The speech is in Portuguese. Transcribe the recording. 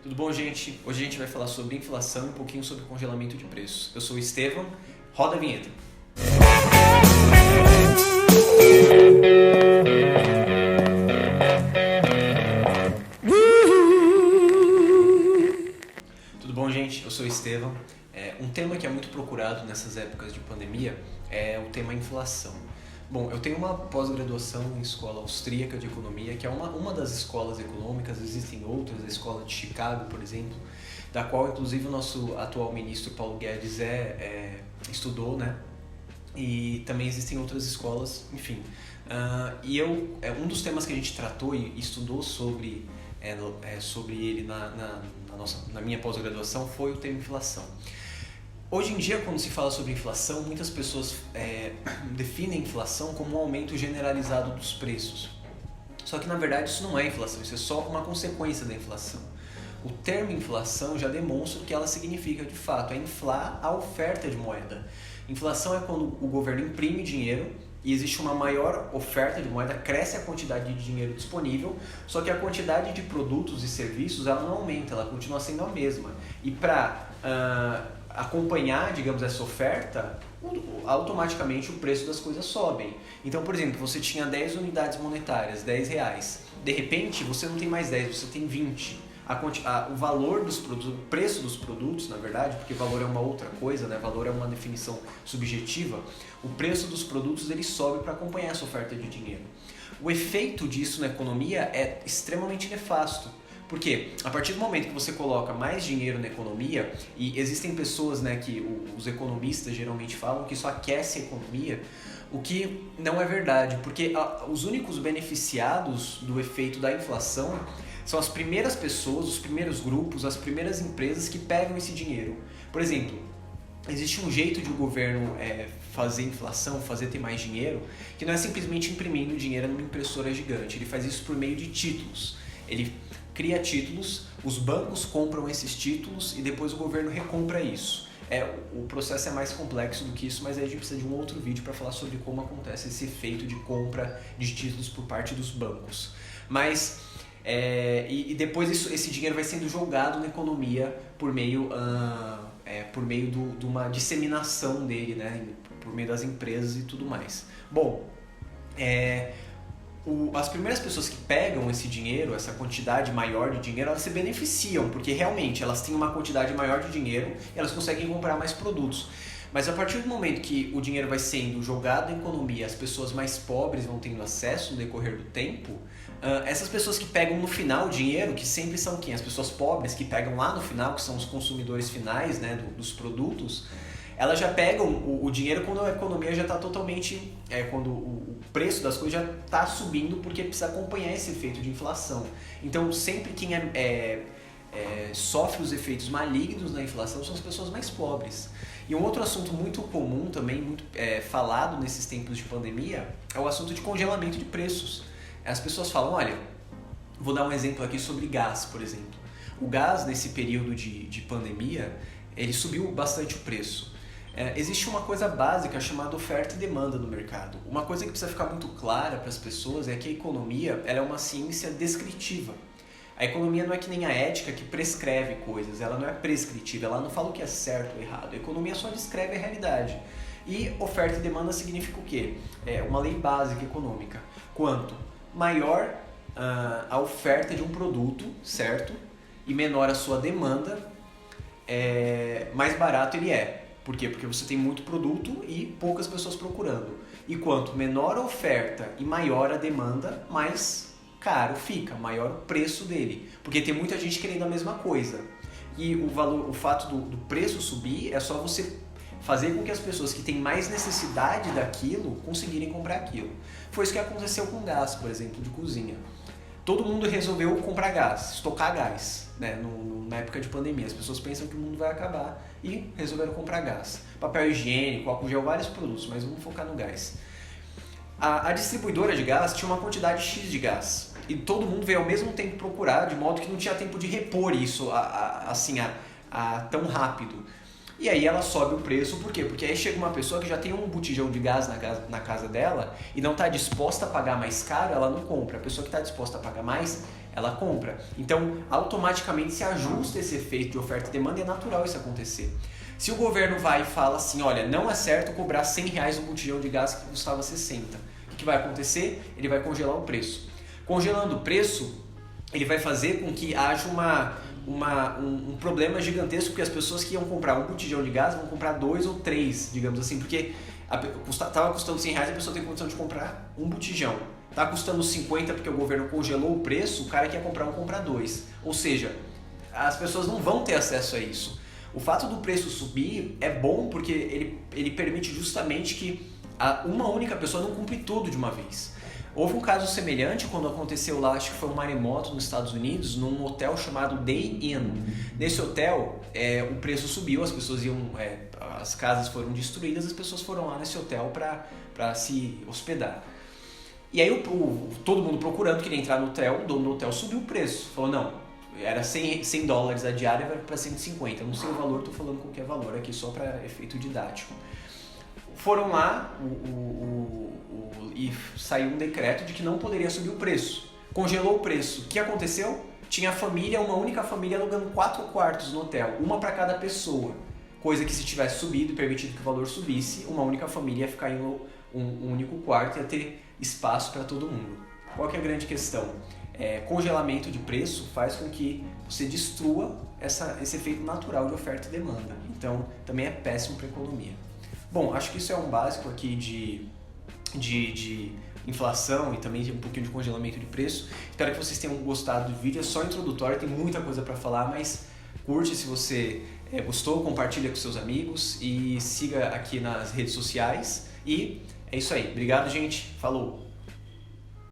Tudo bom, gente? Hoje a gente vai falar sobre inflação e um pouquinho sobre congelamento de preços. Eu sou o Estevão, roda a vinheta. Tudo bom, gente? Eu sou o Estevão. Um tema que é muito procurado nessas épocas de pandemia é o tema inflação. Bom, eu tenho uma pós-graduação em escola austríaca de economia, que é uma das escolas econômicas, existem outras, a escola de Chicago, por exemplo, da qual inclusive o nosso atual ministro Paulo Guedes estudou, né? E também existem outras escolas, enfim. Um dos temas que a gente tratou e estudou sobre ele na minha pós-graduação foi o tema inflação. Hoje em dia, quando se fala sobre inflação, muitas pessoas definem inflação como um aumento generalizado dos preços. Só que, na verdade, isso não é inflação, isso é só uma consequência da inflação. O termo inflação já demonstra o que ela significa de fato, é inflar a oferta de moeda. Inflação é quando o governo imprime dinheiro e existe uma maior oferta de moeda, cresce a quantidade de dinheiro disponível, só que a quantidade de produtos e serviços ela não aumenta, ela continua sendo a mesma. E para acompanhar, digamos, essa oferta, automaticamente o preço das coisas sobem. Então, por exemplo, você tinha 10 unidades monetárias, R$10. De repente, você não tem mais 10, você tem 20. O valor dos produtos, o preço dos produtos, na verdade, porque valor é uma outra coisa, né? Valor é uma definição subjetiva. O preço dos produtos ele sobe para acompanhar essa oferta de dinheiro. O efeito disso na economia é extremamente nefasto. Porque a partir do momento que você coloca mais dinheiro na economia, e existem pessoas, né, que os economistas geralmente falam que isso aquece a economia, o que não é verdade, porque os únicos beneficiados do efeito da inflação são as primeiras pessoas, os primeiros grupos, as primeiras empresas que pegam esse dinheiro. Por exemplo, existe um jeito de o governo fazer inflação, fazer ter mais dinheiro, que não é simplesmente imprimindo dinheiro numa impressora gigante, ele faz isso por meio de títulos. Ele cria títulos, os bancos compram esses títulos e depois o governo recompra isso. O processo é mais complexo do que isso, mas aí a gente precisa de um outro vídeo para falar sobre como acontece esse efeito de compra de títulos por parte dos bancos. Mas, depois esse dinheiro vai sendo jogado na economia por meio de uma disseminação dele, né? Por meio das empresas e tudo mais. Bom, as primeiras pessoas que pegam esse dinheiro, essa quantidade maior de dinheiro, elas se beneficiam, porque realmente elas têm uma quantidade maior de dinheiro e elas conseguem comprar mais produtos. Mas a partir do momento que o dinheiro vai sendo jogado na economia, as pessoas mais pobres vão tendo acesso no decorrer do tempo, essas pessoas que pegam no final o dinheiro, que sempre são quem? As pessoas pobres que pegam lá no final, que são os consumidores finais, né, dos produtos, elas já pegam o dinheiro quando a economia já está totalmente... quando o preço das coisas já está subindo porque precisa acompanhar esse efeito de inflação. Então, sempre quem sofre os efeitos malignos da inflação são as pessoas mais pobres. E um outro assunto muito comum também, muito falado nesses tempos de pandemia, é o assunto de congelamento de preços. As pessoas falam, olha, vou dar um exemplo aqui sobre gás, por exemplo. O gás, nesse período de pandemia, ele subiu bastante o preço. Existe uma coisa básica chamada oferta e demanda no mercado. Uma coisa que precisa ficar muito clara para as pessoas é que a economia ela é uma ciência descritiva. A economia não é que nem a ética que prescreve coisas, ela não é prescritiva, ela não fala o que é certo ou errado. A economia só descreve a realidade. E oferta e demanda significa o quê? É uma lei básica econômica. Quanto maior a oferta de um produto, certo? E menor a sua demanda, mais barato ele é. Por quê? Porque você tem muito produto e poucas pessoas procurando. E quanto menor a oferta e maior a demanda, mais caro fica, maior o preço dele. Porque tem muita gente querendo a mesma coisa. E o fato do preço subir é só você fazer com que as pessoas que têm mais necessidade daquilo conseguirem comprar aquilo. Foi isso que aconteceu com gás, por exemplo, de cozinha. Todo mundo resolveu comprar gás, estocar gás, né? Na época de pandemia. As pessoas pensam que o mundo vai acabar e resolveram comprar gás. Papel higiênico, álcool gel, vários produtos, mas vamos focar no gás. A distribuidora de gás tinha uma quantidade X de gás e todo mundo veio ao mesmo tempo procurar, de modo que não tinha tempo de repor isso tão rápido. E aí ela sobe o preço, por quê? Porque aí chega uma pessoa que já tem um botijão de gás na casa dela e não está disposta a pagar mais caro, ela não compra. A pessoa que está disposta a pagar mais, ela compra. Então, automaticamente se ajusta esse efeito de oferta e demanda e é natural isso acontecer. Se o governo vai e fala assim, olha, não é certo cobrar R$100 um botijão de gás que custava 60, o que vai acontecer? Ele vai congelar o preço. Congelando o preço, ele vai fazer com que haja um problema gigantesco, porque as pessoas que iam comprar um botijão de gás vão comprar 2 ou 3, digamos assim, porque estava custando R$100, a pessoa tem condição de comprar um botijão. Está custando 50 porque o governo congelou o preço, o cara que ia comprar um compra 2. Ou seja, as pessoas não vão ter acesso a isso. O fato do preço subir é bom porque ele permite justamente que uma única pessoa não cumpre tudo de uma vez. Houve um caso semelhante quando aconteceu lá, acho que foi um maremoto nos Estados Unidos, num hotel chamado Day Inn. Nesse hotel, o preço subiu, as pessoas as casas foram destruídas, as pessoas foram lá nesse hotel para se hospedar. E aí todo mundo procurando, queria entrar no hotel, o dono do hotel subiu o preço, falou não, era $100 a diária, vai para 150, eu não sei o valor, estou falando qualquer valor aqui só para efeito didático. Foram lá e saiu um decreto de que não poderia subir o preço. Congelou o preço. O que aconteceu? Tinha uma única família alugando 4 quartos no hotel, uma para cada pessoa. Coisa que se tivesse subido e permitido que o valor subisse, uma única família ia ficar em um único quarto e ia ter espaço para todo mundo. Qual que é a grande questão? Congelamento de preço faz com que você destrua esse efeito natural de oferta e demanda. Então, também é péssimo para a economia. Bom, acho que isso é um básico aqui de inflação e também um pouquinho de congelamento de preço. Espero que vocês tenham gostado do vídeo. É só introdutório, tem muita coisa para falar, mas curte se você gostou, compartilha com seus amigos e siga aqui nas redes sociais. E é isso aí. Obrigado, gente. Falou!